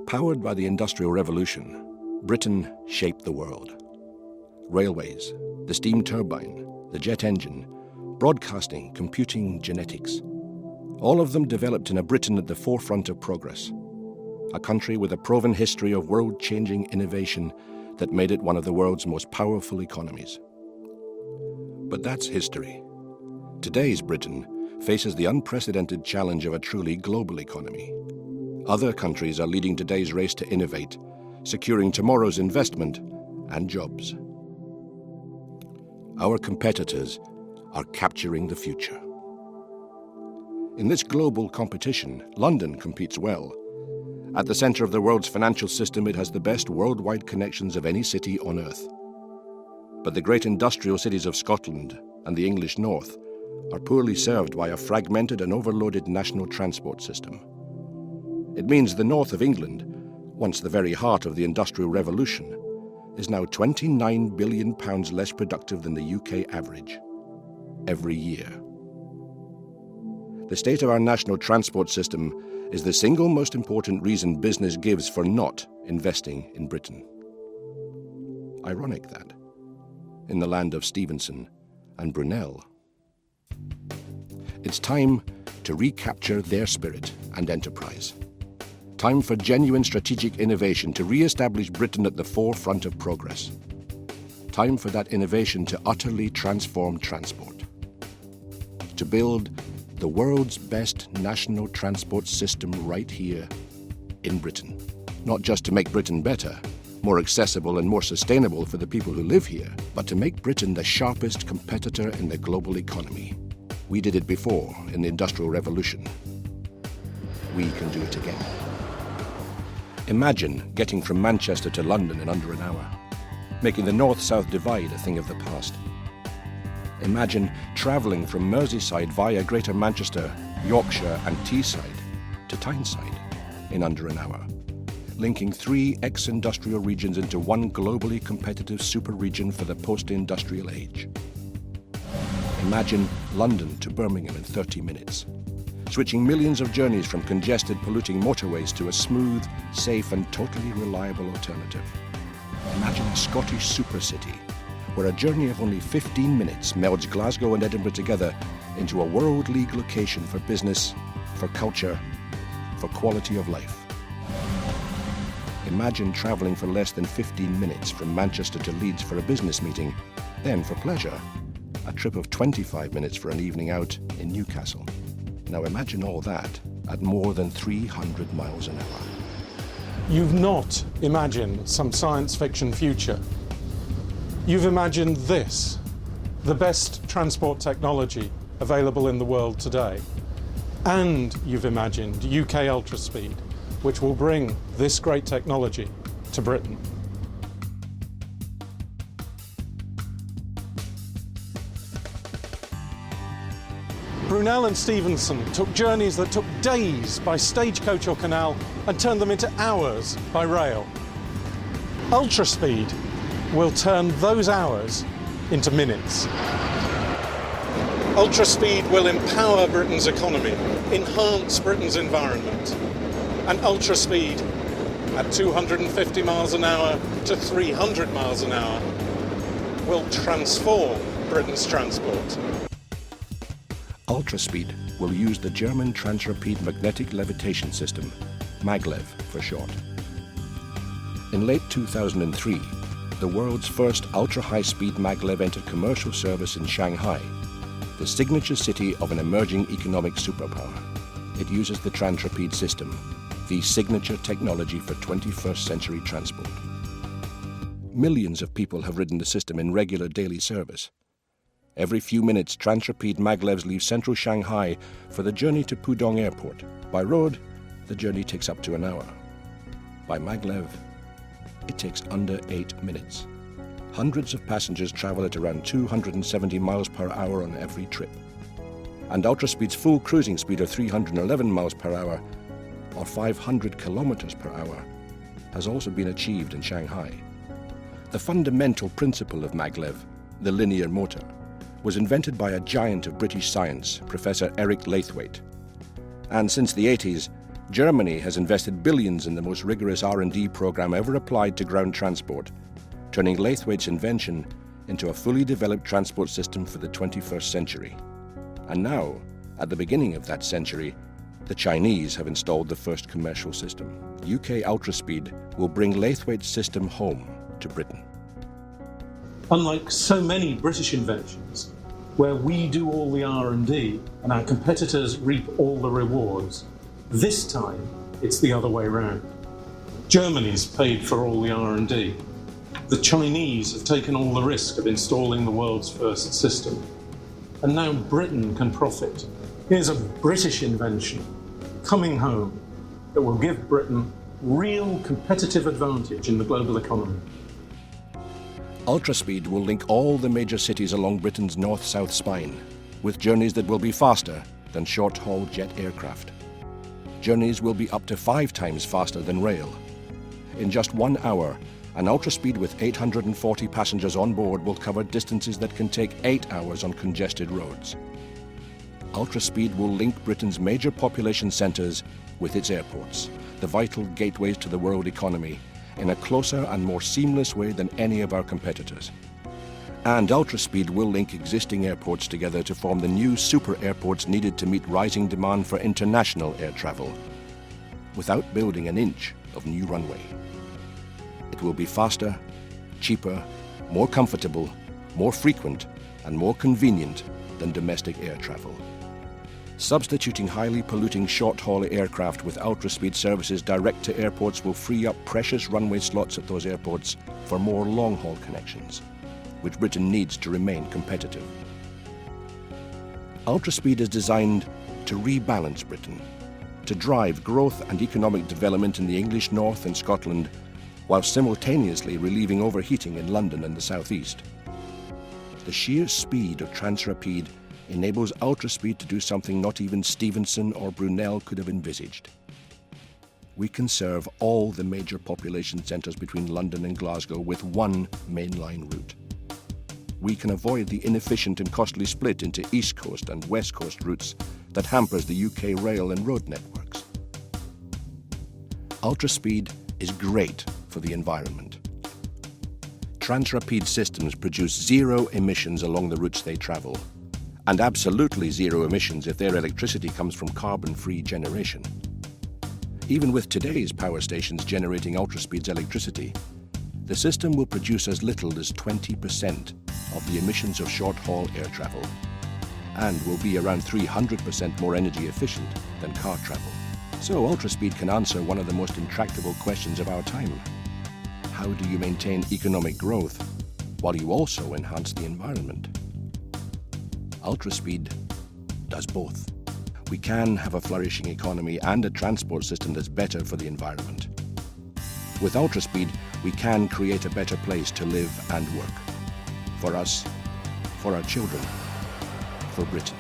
Powered by the Industrial Revolution, Britain shaped the world. Railways, the steam turbine, the jet engine, broadcasting, computing, genetics. All of them developed in a Britain at the forefront of progress. A country with a proven history of world-changing innovation that made it one of the world's most powerful economies. But that's history. Today's Britain faces the unprecedented challenge of a truly global economy. Other countries are leading today's race to innovate, securing tomorrow's investment and jobs. Our competitors are capturing the future. In this global competition, London competes well. At the center of the world's financial system, it has the best worldwide connections of any city on Earth. But the great industrial cities of Scotland and the English North are poorly served by a fragmented and overloaded national transport system. It means the north of England, once the very heart of the Industrial Revolution, is now £29 billion less productive than the UK average every year. The state of our national transport system is the single most important reason business gives for not investing in Britain. Ironic that, in the land of Stevenson and Brunel. It's time to recapture their spirit and enterprise. Time for genuine strategic innovation to re-establish Britain at the forefront of progress. Time for that innovation to utterly transform transport. To build the world's best national transport system right here in Britain. Not just to make Britain better, more accessible and more sustainable for the people who live here, but to make Britain the sharpest competitor in the global economy. We did it before in the Industrial Revolution. We can do it again. Imagine getting from Manchester to London in under an hour, making the north-south divide a thing of the past. Imagine travelling from Merseyside via Greater Manchester, Yorkshire and Teesside to Tyneside in under an hour, linking 3 ex-industrial regions into one globally competitive super-region for the post-industrial age. Imagine London to Birmingham in 30 minutes, switching millions of journeys from congested, polluting motorways to a smooth, safe and totally reliable alternative. Imagine a Scottish super-city where a journey of only 15 minutes melds Glasgow and Edinburgh together into a World League location for business, for culture, for quality of life. Imagine travelling for less than 15 minutes from Manchester to Leeds for a business meeting, then for pleasure, a trip of 25 minutes for an evening out in Newcastle. Now imagine all that at more than 300 miles an hour. You've not imagined some science fiction future. You've imagined this, the best transport technology available in the world today. And you've imagined UK Ultraspeed, which will bring this great technology to Britain. Brunel and Stevenson took journeys that took days by stagecoach or canal and turned them into hours by rail. Ultraspeed will turn those hours into minutes. Ultraspeed will empower Britain's economy, enhance Britain's environment. And Ultraspeed, at 250 miles an hour to 300 miles an hour, will transform Britain's transport. Ultraspeed will use the German Transrapid magnetic levitation system, maglev for short. In late 2003, the world's first ultra-high-speed maglev entered commercial service in Shanghai, the signature city of an emerging economic superpower. It uses the Transrapid system, the signature technology for 21st century transport. Millions of people have ridden the system in regular daily service. Every few minutes, Transrapid maglevs leave central Shanghai for the journey to Pudong Airport. By road, the journey takes up to an hour. By maglev, it takes under 8 minutes. Hundreds of passengers travel at around 270 miles per hour on every trip. And Ultraspeed's full cruising speed of 311 miles per hour, or 500 kilometers per hour, has also been achieved in Shanghai. The fundamental principle of maglev, the linear motor, was invented by a giant of British science, Professor Eric Laithwaite. And since the 80s, Germany has invested billions in the most rigorous R&D program ever applied to ground transport, turning Laithwaite's invention into a fully developed transport system for the 21st century. And now, at the beginning of that century, the Chinese have installed the first commercial system. UK Ultraspeed will bring Laithwaite's system home to Britain. Unlike so many British inventions, where we do all the R&D and our competitors reap all the rewards, this time it's the other way round. Germany's paid for all the R&D. The Chinese have taken all the risk of installing the world's first system. And now Britain can profit. Here's a British invention coming home that will give Britain real competitive advantage in the global economy. Ultraspeed will link all the major cities along Britain's north-south spine, with journeys that will be faster than short-haul jet aircraft. Journeys will be up to 5 times faster than rail. In just 1 hour, an Ultraspeed with 840 passengers on board will cover distances that can take 8 hours on congested roads. Ultraspeed will link Britain's major population centres with its airports, the vital gateways to the world economy, in a closer and more seamless way than any of our competitors. And Ultraspeed will link existing airports together to form the new super airports needed to meet rising demand for international air travel, without building an inch of new runway. It will be faster, cheaper, more comfortable, more frequent, and more convenient than domestic air travel. Substituting highly polluting short-haul aircraft with Ultraspeed services direct to airports will free up precious runway slots at those airports for more long-haul connections, which Britain needs to remain competitive. Ultraspeed is designed to rebalance Britain, to drive growth and economic development in the English North and Scotland, while simultaneously relieving overheating in London and the South East. The sheer speed of Transrapid enables Ultraspeed to do something not even Stephenson or Brunel could have envisaged. We can serve all the major population centres between London and Glasgow with one mainline route. We can avoid the inefficient and costly split into East Coast and West Coast routes that hampers the UK rail and road networks. Ultraspeed is great for the environment. Transrapid systems produce 0 emissions along the routes they travel, and absolutely 0 emissions if their electricity comes from carbon-free generation. Even with today's power stations generating Ultraspeed's electricity, the system will produce as little as 20% of the emissions of short-haul air travel, and will be around 300% more energy efficient than car travel. So Ultraspeed can answer one of the most intractable questions of our time. How do you maintain economic growth while you also enhance the environment? Ultraspeed does both. We can have a flourishing economy and a transport system that's better for the environment. With Ultraspeed, we can create a better place to live and work. For us, for our children, for Britain.